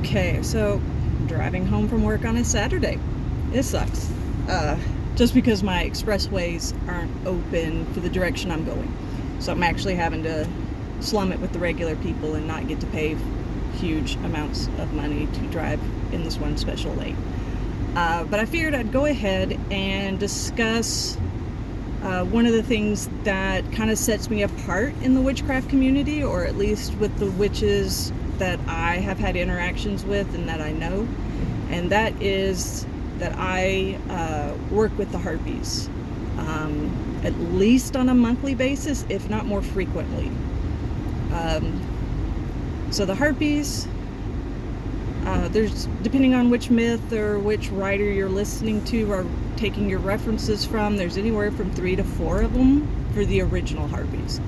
Okay, so driving home from work on a Saturday. It sucks. Just because my expressways aren't open for the direction I'm going. So I'm actually having to slum it with the regular people and not get to pay huge amounts of money to drive in this one special lane. But I figured I'd go ahead and discuss one of the things that kind of sets me apart in the witchcraft community, or at least with the witches that I have had interactions with and that I know, and that is that I work with the Harpies at least on a monthly basis, if not more frequently. So the Harpies, there's, depending on which myth or which writer you're listening to or taking your references from, there's anywhere from 3 to 4 of them for the original Harpies.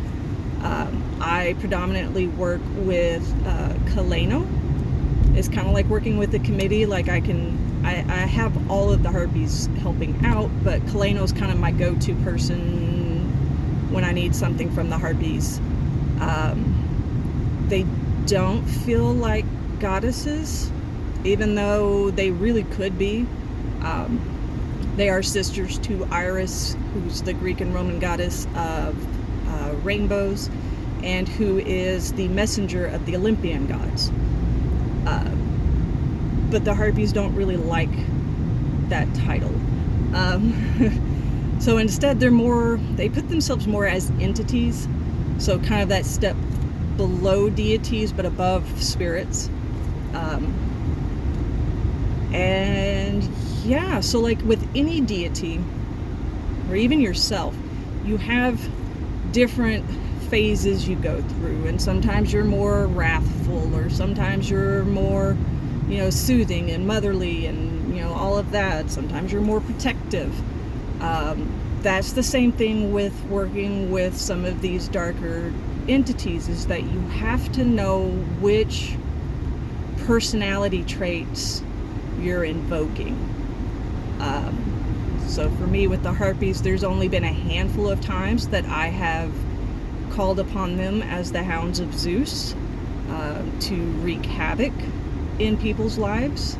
I predominantly work with Kaleno. It's kind of like working with a committee. Like I have all of the Harpies helping out, but Kaleno's kind of my go-to person when I need something from the Harpies. They don't feel like goddesses, even though they really could be. They are sisters to Iris, who's the Greek and Roman goddess of rainbows, and who is the messenger of the Olympian gods. But the Harpies don't really like that title. So instead they put themselves more as entities, so kind of that step below deities but above spirits. And yeah, so like with any deity, or even yourself, you have different phases you go through, and sometimes you're more wrathful, or sometimes you're more, soothing and motherly and, all of that. Sometimes you're more protective. That's the same thing with working with some of these darker entities, is that you have to know which personality traits you're invoking. So for me with the Harpies, there's only been a handful of times that I have called upon them as the hounds of Zeus to wreak havoc in people's lives.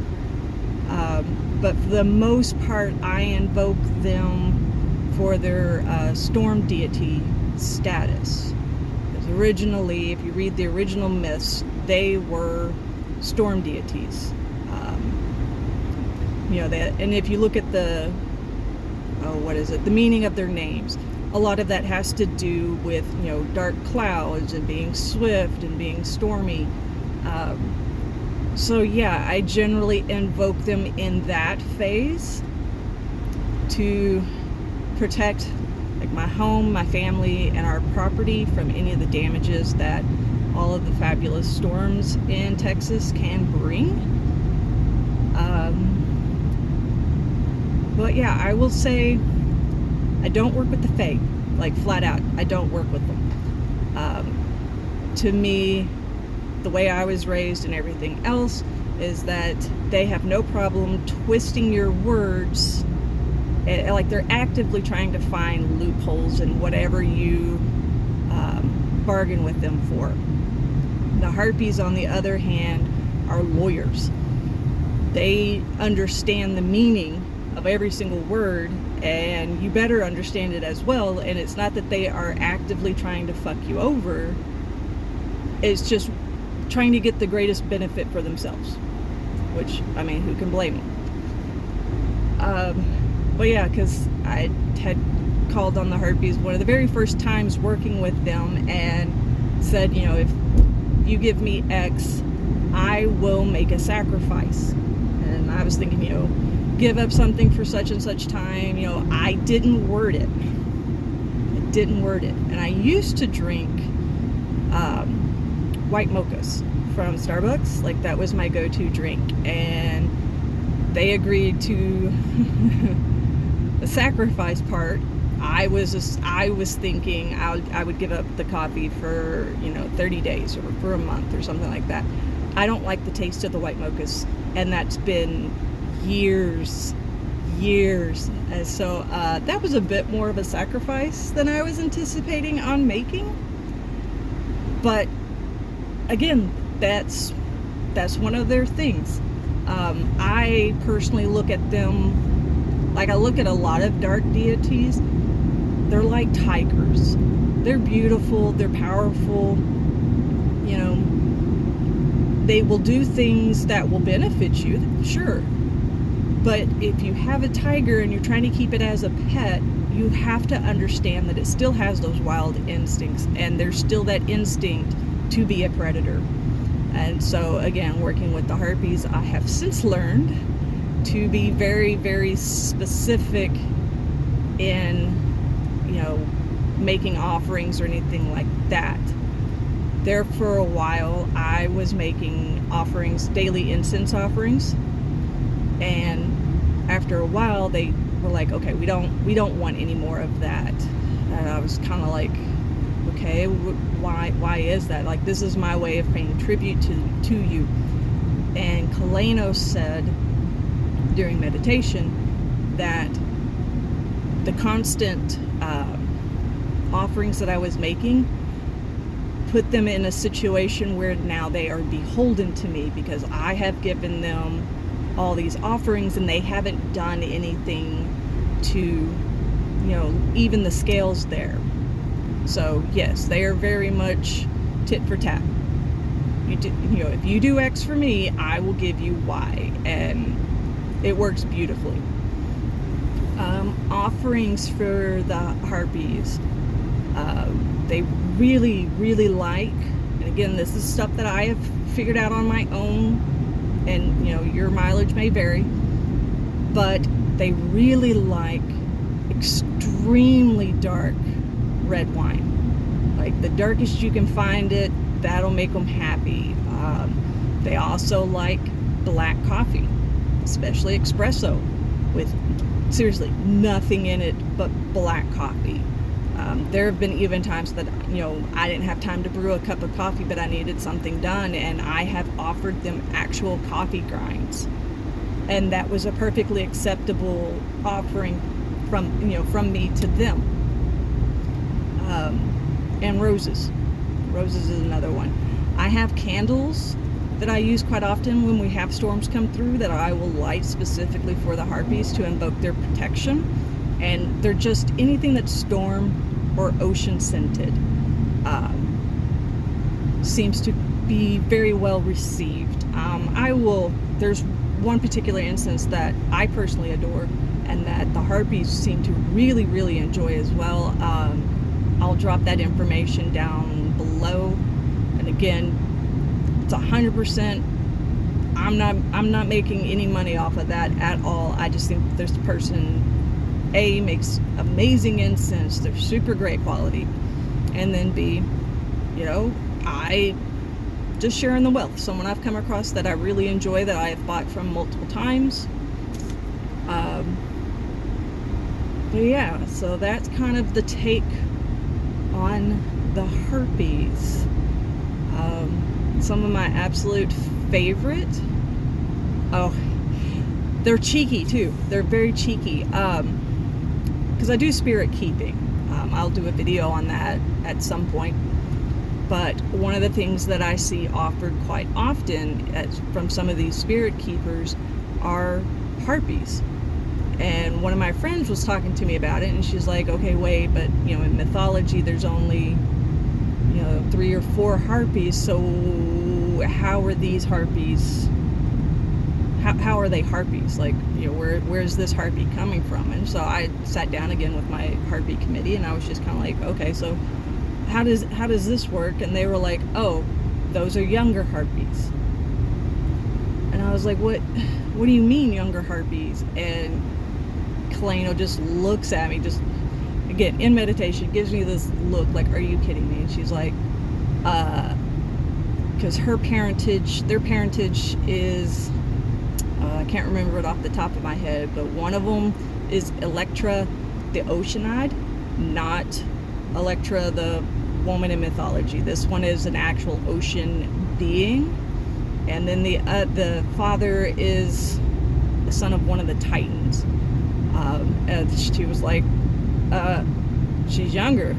But for the most part, I invoke them for their storm deity status. Because originally, if you read the original myths, they were storm deities. And if you look at the meaning of their names, a lot of that has to do with, dark clouds and being swift and being stormy. So yeah, I generally invoke them in that phase to protect like my home, my family, and our property from any of the damages that all of the fabulous storms in Texas can bring. But yeah, I will say I don't work with the Fae, like flat out. I don't work with them. To me, the way I was raised and everything else is that they have no problem twisting your words, and like they're actively trying to find loopholes in whatever you bargain with them for. The Harpies, on the other hand, are lawyers. They understand the meaning of every single word, and you better understand it as well. And it's not that they are actively trying to fuck you over, it's just trying to get the greatest benefit for themselves, which, I mean, who can blame them? But yeah, because I had called on the Harpies one of the very first times working with them and said, if you give me X, I will make a sacrifice. And I was thinking, give up something for such and such time. I didn't word it. And I used to drink white mochas from Starbucks. Like, that was my go-to drink. And they agreed to the sacrifice part. I was thinking I would give up the coffee for 30 days or for a month or something like that. I don't like the taste of the white mochas, and that's been years. And so that was a bit more of a sacrifice than I was anticipating on making. But again, that's that's one of their things. I personally look at them like I look at a lot of dark deities. They're like tigers. They're beautiful, they're powerful, you know, they will do things that will benefit you, sure. But if you have a tiger and you're trying to keep it as a pet, you have to understand that it still has those wild instincts, and there's still that instinct to be a predator. And so again, working with the Harpies, I have since learned to be very, very specific in, you know, making offerings or anything like that. There for a while, I was making offerings, daily incense offerings, and after a while, they were like, okay, we don't want any more of that. And I was kind of like, okay, why is that? Like, this is my way of paying tribute to you. And Kaleno said during meditation that the constant offerings that I was making put them in a situation where now they are beholden to me, because I have given them all these offerings and they haven't done anything to, you know, even the scales there. So yes, they are very much tit for tat. You know, if you do X for me, I will give you Y, and it works beautifully. Offerings for the Harpies, they really, really like, and again, this is stuff that I have figured out on my own, and you know, your mileage may vary, but they really like extremely dark red wine. Like the darkest you can find it, that'll make them happy. They also like black coffee, especially espresso, with seriously nothing in it but black coffee. There have been even times that, you know, I didn't have time to brew a cup of coffee, but I needed something done, and I have offered them actual coffee grinds, and that was a perfectly acceptable offering from, you know, from me to them. And roses is another one. I have candles that I use quite often when we have storms come through, that I will light specifically for the Harpies to invoke their protection, and they're just anything that's storm or ocean scented seems to be very well received. There's one particular incense that I personally adore and that the Harpies seem to really, really enjoy as well. I'll drop that information down below, and again, it's 100%. I'm not making any money off of that at all. I just think this person A, makes amazing incense, they're super great quality, and then B, you know, I just sharing the wealth. Someone I've come across that I really enjoy, that I have bought from multiple times. But yeah, so that's kind of the take on the Harpies. Some of my absolute favorite, they're cheeky too. They're very cheeky. Because I do spirit keeping. I'll do a video on that at some point. But one of the things that I see offered quite often from some of these spirit keepers are Harpies. And one of my friends was talking to me about it, and she's like, okay, wait, but you know, in mythology there's only, you know, 3 or 4 Harpies, so how are these Harpies, how are they Harpies? Like, you know, where's this Harpy coming from? And so I sat down again with my Harpy committee, and I was just kind of like, okay, so how does this work? And they were like, oh, those are younger Harpies. And I was like, what do you mean younger Harpies? And Kaleno just looks at me, just again in meditation, gives me this look like, are you kidding me? And she's like, because their parentage is, I can't remember it off the top of my head, but one of them is Electra the Oceanide, not Electra the woman in mythology. This one is an actual ocean being, and then the father is the son of one of the Titans. And she was like, she's younger.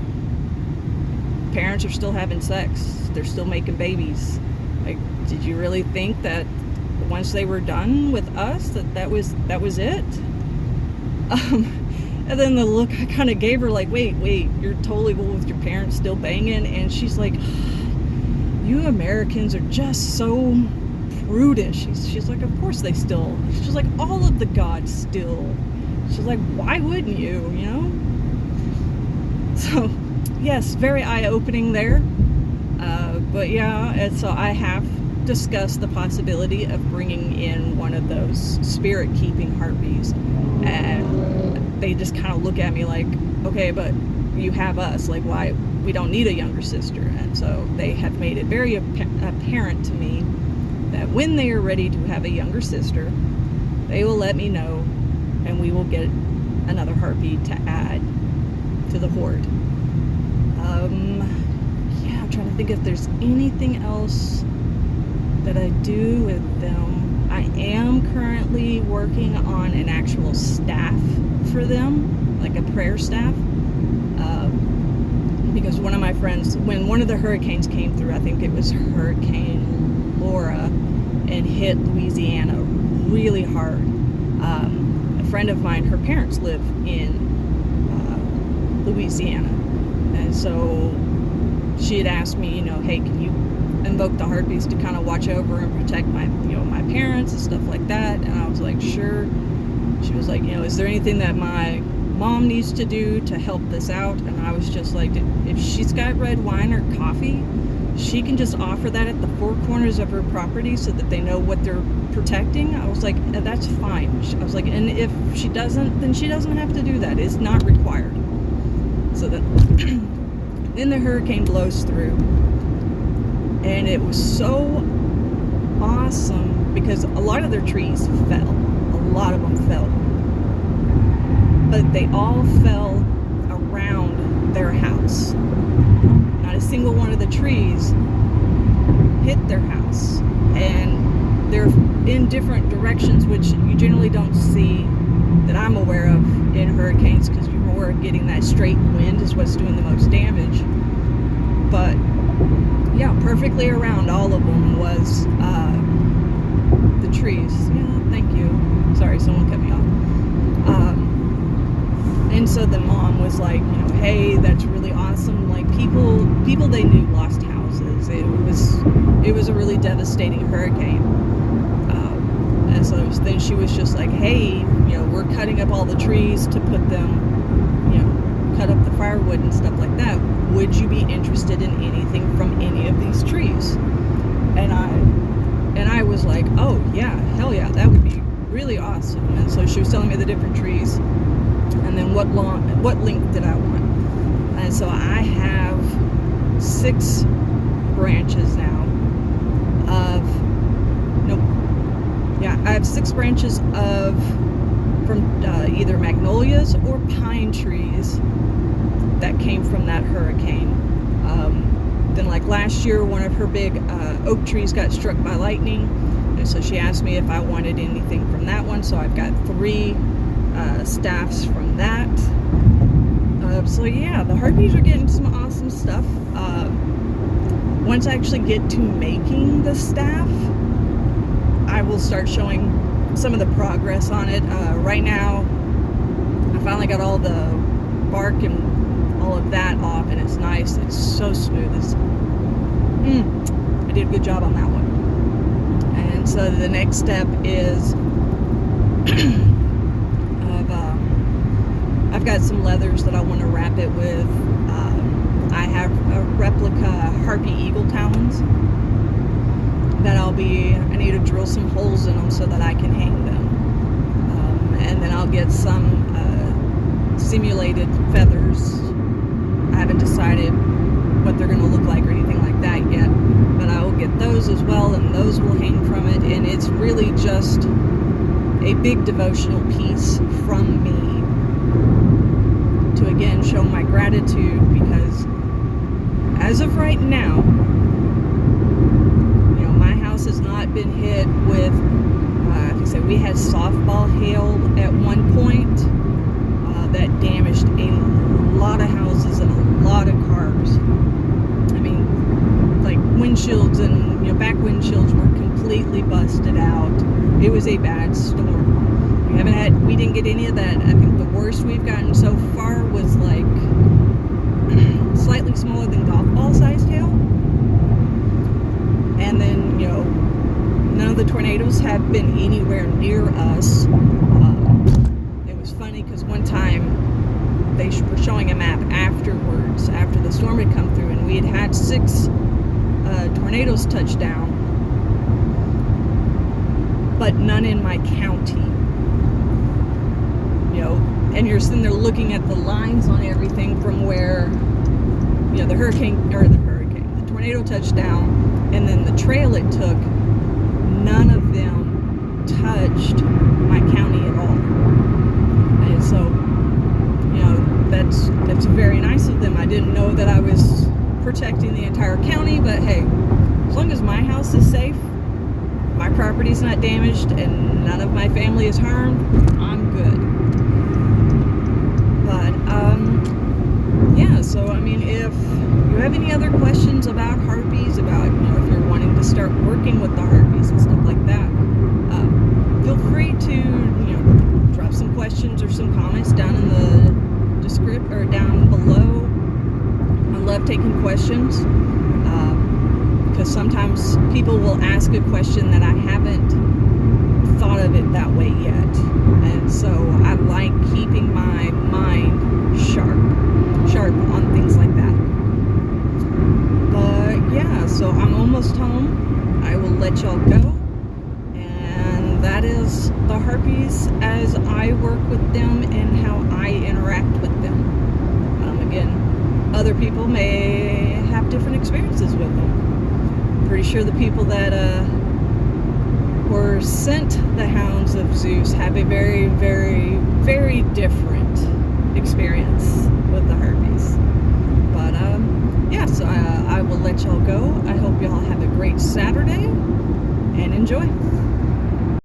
Parents are still having sex. They're still making babies. Like, did you really think that once they were done with us that was it? And then the look I kind of gave her, like, wait, you're totally cool with your parents still banging? And she's like, you Americans are just so prudish. She's like, of course they still. She's like, all of the gods still. She's like, why wouldn't you, you know? So, yes, very eye-opening there. But yeah, and so I have discussed the possibility of bringing in one of those spirit-keeping harpies. And they just kind of look at me like, okay, but you have us. Like, why? We don't need a younger sister. And so they have made it very apparent to me that when they are ready to have a younger sister, they will let me know, and we will get another harpy to add to the horde. Yeah, I'm trying to think if there's anything else that I do with them. I am currently working on an actual staff for them, like a prayer staff. Because one of my friends, when one of the hurricanes came through, I think it was Hurricane Laura, and hit Louisiana really hard. A friend of mine, her parents live in Louisiana, and so she had asked me, you know, hey, can you invoke the harpies to kind of watch over and protect my, you know, my parents and stuff like that? And I was like, sure. She was like, you know, is there anything that my mom needs to do to help this out? And I was just like, if she's got red wine or coffee, she can just offer that at the four corners of her property so that they know what they're protecting. I was like, that's fine. I was like, and if she doesn't, then she doesn't have to do that. It's not required. So then the hurricane blows through, and it was so awesome because a lot of their trees fell. A lot of them fell. But they all fell around their house. Not a single one of the trees hit their house. And they're in different directions, which you generally don't see that I'm aware of in hurricanes, because you're more getting that straight wind is what's doing the most damage. But yeah, perfectly around all of them was the trees. Yeah, thank you. Sorry, someone cut me off. And so the mom was like, you know, hey, that's really awesome. Like, people they knew lost houses. It was a really devastating hurricane. And so then she was just like, hey, you know, we're cutting up all the trees to put them, you know, cut up the firewood and stuff like that. Would you be interested in anything from any of these trees? And I was like, oh yeah, hell yeah, that would be really awesome. And so she was telling me the different trees, and then what length did I want. And so I have 6 branches now I have 6 branches from either magnolias or pine trees that came from that hurricane. Then, like last year, one of her big oak trees got struck by lightning, and so she asked me if I wanted anything from that one. So I've got 3 staffs from that. So yeah, the harpies are getting some awesome stuff. Once I actually get to making the staff, I will start showing some of the progress on it. Right now, I finally got all the bark and all of that off, and it's nice. It's so smooth. I did a good job on that one. And so the next step is I've got some leathers that I want to wrap it with. I have a replica harpy eagle talons that I need to drill some holes in them so that I can hang them. And then I'll get some simulated feathers. I haven't decided what they're going to look like or anything like that yet, but I will get those as well, and those will hang from it. And it's really just a big devotional piece from me to again show my gratitude, because as of right now, you know, my house has not been hit with, like I said, we had softball hail at one point that damaged a lot of houses and a lot of cars. I mean, like wind windshields and back windshields were completely busted out. It was a bad storm. We didn't get any of that. I think the worst we've gotten so far was like slightly smaller than golf ball sized hail. And then none of the tornadoes have been anywhere near us. It was funny because one time they were showing a map afterwards, after the storm had come through, and we had 6 tornadoes touch down, but none in my county. And you're sitting there looking at the lines on everything from where the tornado touched down, and then the trail it took. None of them touched my county at all. And so that's very nice of them. I didn't know that I was protecting the entire county, but hey, as long as my house is safe, my property's not damaged, and none of my family is harmed, I'm good. But yeah, so I mean, if you have any other questions about Harpies, about if you're wanting to start working with the Harpies and stuff like that, feel free to drop some questions or some comments down in the description or down below. I love taking questions because sometimes people will ask a question that I haven't thought of it that way yet, and so I like keeping my mind sharp on things like that. But yeah, so I'm almost home. I will let y'all go. And that is the Harpies as I work with them and how I interact with them. Again, other people may have different experiences with them. I'm pretty sure the people that were sent the Hounds of Zeus have a very, very, very different experience with the Harpies. But yeah, so I will let y'all go. I hope y'all have a great Saturday and enjoy.